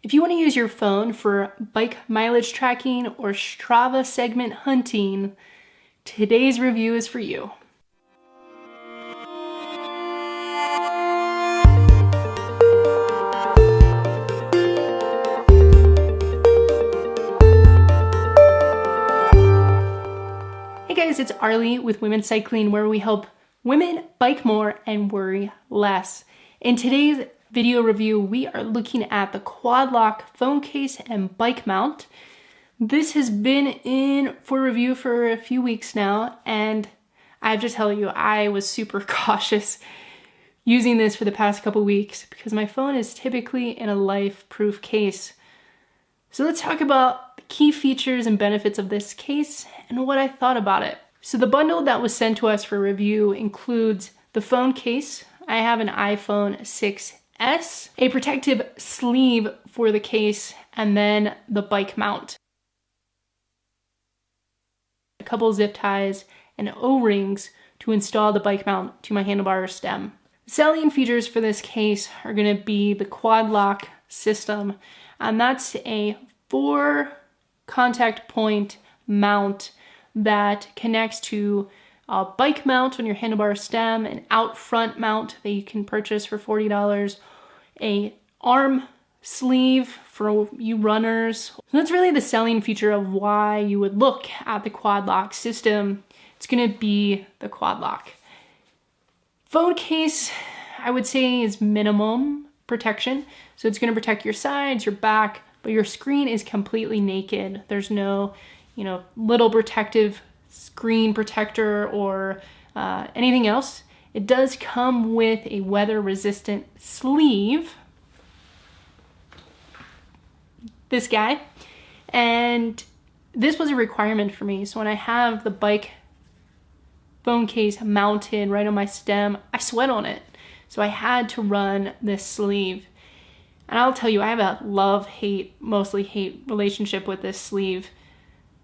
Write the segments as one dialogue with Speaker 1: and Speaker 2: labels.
Speaker 1: If you want to use your phone for bike mileage tracking or Strava segment hunting, today's review is for you. Hey guys, it's Arleigh with Women's Cycling, where we help women bike more and worry less. In today's video review, we are looking at the quad lock phone case and bike mount. This has been in for review for a few weeks now, and I have to tell you, I was super cautious using this for the past couple weeks because my phone is typically in a life-proof case. So let's talk about the key features and benefits of this case and what I thought about it. So the bundle that was sent to us for review includes the phone case. I have an iPhone 6S, a protective sleeve for the case, and then the bike mount. A couple zip ties and O-rings to install the bike mount to my handlebar stem. Selling features for this case are going to be the quad lock system, and that's a 4 contact point mount that connects to a bike mount on your handlebar stem, an out front mount that you can purchase for $40, a arm sleeve for you runners. So that's really the selling feature of why you would look at the quad lock system. It's gonna be the quad lock. Phone case, I would say, is minimum protection. So it's gonna protect your sides, your back, but your screen is completely naked. There's no, little protective screen protector or anything else. It does come with a weather resistant sleeve, this guy, and this was a requirement for me. So when I have the bike phone case mounted right on my stem, I sweat on it. So I had to run this sleeve. And I'll tell you, I have a love-hate, mostly hate relationship with this sleeve.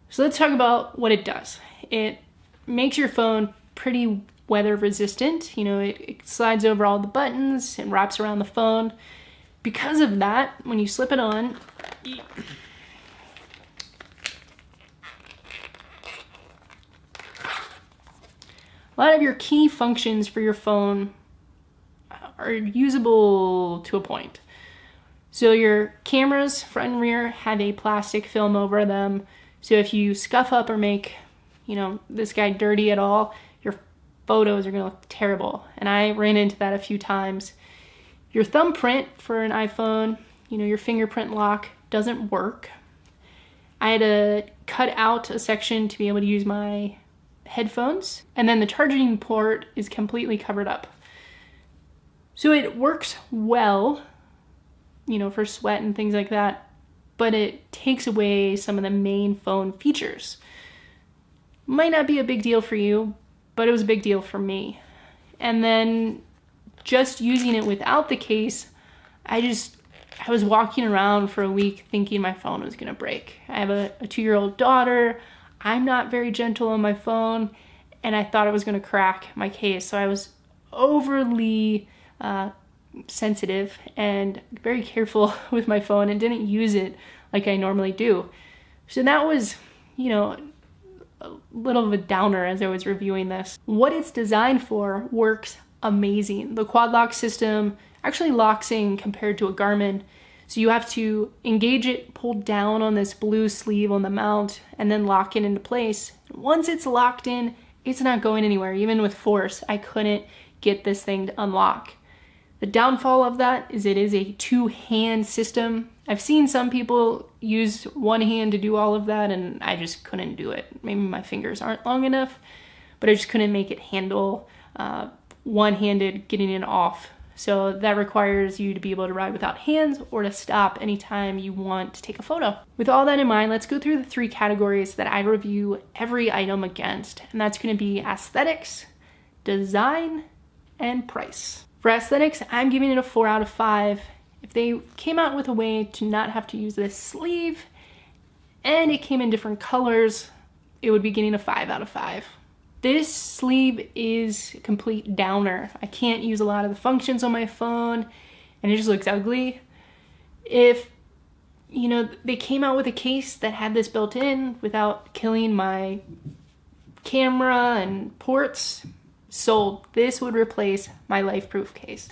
Speaker 1: So let's talk about what it does. It makes your phone pretty weather resistant. It slides over all the buttons and wraps around the phone. Because of that, when you slip it on, a lot of your key functions for your phone are usable to a point. So your cameras, front and rear, have a plastic film over them. So if you scuff up or make, this guy dirty at all, your photos are gonna look terrible. And I ran into that a few times. Your thumbprint for an iPhone, your fingerprint lock doesn't work. I had to cut out a section to be able to use my headphones. And then the charging port is completely covered up. So it works well, for sweat and things like that, but it takes away some of the main phone features. Might not be a big deal for you, but it was a big deal for me. And then just using it without the case, I was walking around for a week thinking my phone was gonna break. I have a 2-year-old daughter. I'm not very gentle on my phone, and I thought it was gonna crack my case. So I was overly sensitive and very careful with my phone and didn't use it like I normally do. So that was, a little of a downer as I was reviewing this. What it's designed for works amazing. The quad lock system actually locks in compared to a Garmin. So you have to engage it, pull down on this blue sleeve on the mount, and then lock it into place. Once it's locked in, it's not going anywhere. Even with force, I couldn't get this thing to unlock. The downfall of that is it is a 2-hand system. I've seen some people use one hand to do all of that, and I just couldn't do it. Maybe my fingers aren't long enough, but I just couldn't make it handle one-handed getting it off. So that requires you to be able to ride without hands or to stop anytime you want to take a photo. With all that in mind, let's go through the 3 categories that I review every item against, and that's going to be aesthetics, design, and price. For aesthetics, I'm giving it a 4 out of 5. If they came out with a way to not have to use this sleeve and it came in different colors, it would be getting a 5 out of 5. This sleeve is a complete downer. I can't use a lot of the functions on my phone and it just looks ugly. If you know, they came out with a case that had this built in without killing my camera and ports. Sold. This would replace my LifeProof case.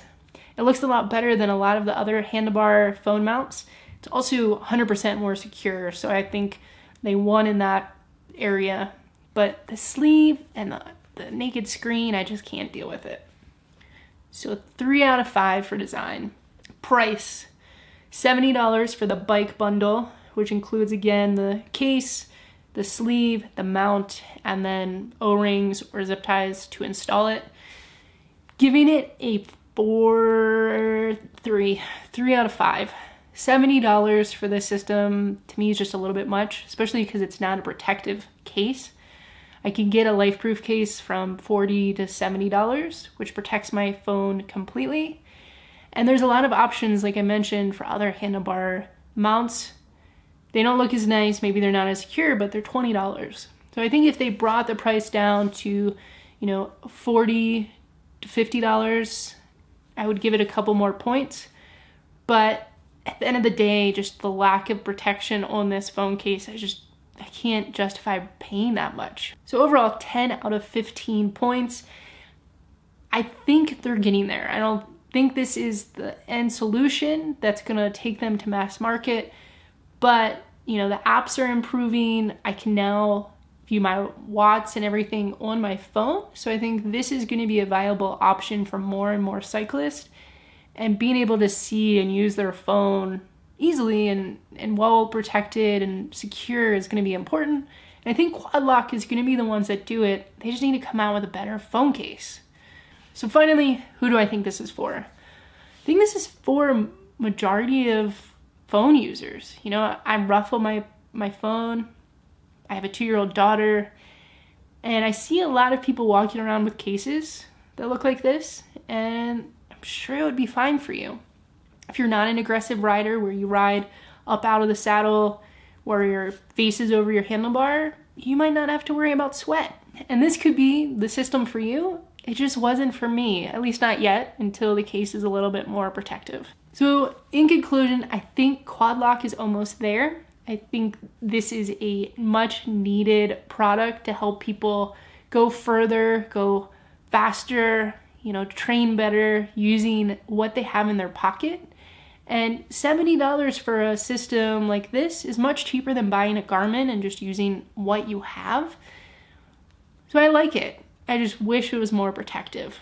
Speaker 1: It looks a lot better than a lot of the other handlebar phone mounts. It's also 100% more secure, so I think they won in that area. But the sleeve and the naked screen, I just can't deal with it. So 3 out of 5 for design. Price, $70 for the bike bundle, which includes, again, the case, the sleeve, the mount, and then O-rings or zip ties to install it. Giving it a 3 out of 5. $70 for this system to me is just a little bit much, especially because it's not a protective case. I can get a LifeProof case from $40 to $70, which protects my phone completely. And there's a lot of options, like I mentioned, for other handlebar mounts. They don't look as nice, maybe they're not as secure, but they're $20. So I think if they brought the price down to, you know, $40 to $50, I would give it a couple more points. But at the end of the day, just the lack of protection on this phone case, I can't justify paying that much. So overall, 10 out of 15 points. I think they're getting there. I don't think this is the end solution that's gonna take them to mass market, but you know, the apps are improving. I can now view my watts and everything on my phone. So I think this is gonna be a viable option for more and more cyclists, and being able to see and use their phone easily and well protected and secure is going to be important. And I think Quad Lock is going to be the ones that do it. They just need to come out with a better phone case. So finally, who do I think this is for? I think this is for a majority of phone users. You know, I ruffle my phone. I have a 2-year-old daughter, and I see a lot of people walking around with cases that look like this, and I'm sure it would be fine for you. If you're not an aggressive rider where you ride up out of the saddle where your face is over your handlebar, you might not have to worry about sweat. And this could be the system for you. It just wasn't for me, at least not yet, until the case is a little bit more protective. So in conclusion, I think Quad Lock is almost there. I think this is a much needed product to help people go further, go faster, you know, train better using what they have in their pocket. And $70 for a system like this is much cheaper than buying a Garmin and just using what you have. So I like it. I just wish it was more protective.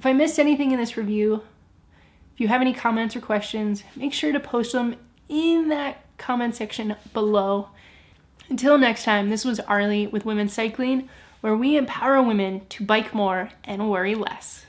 Speaker 1: If I missed anything in this review, if you have any comments or questions, make sure to post them in that comment section below. Until next time, this was Arleigh with Women's Cycling, where we empower women to bike more and worry less.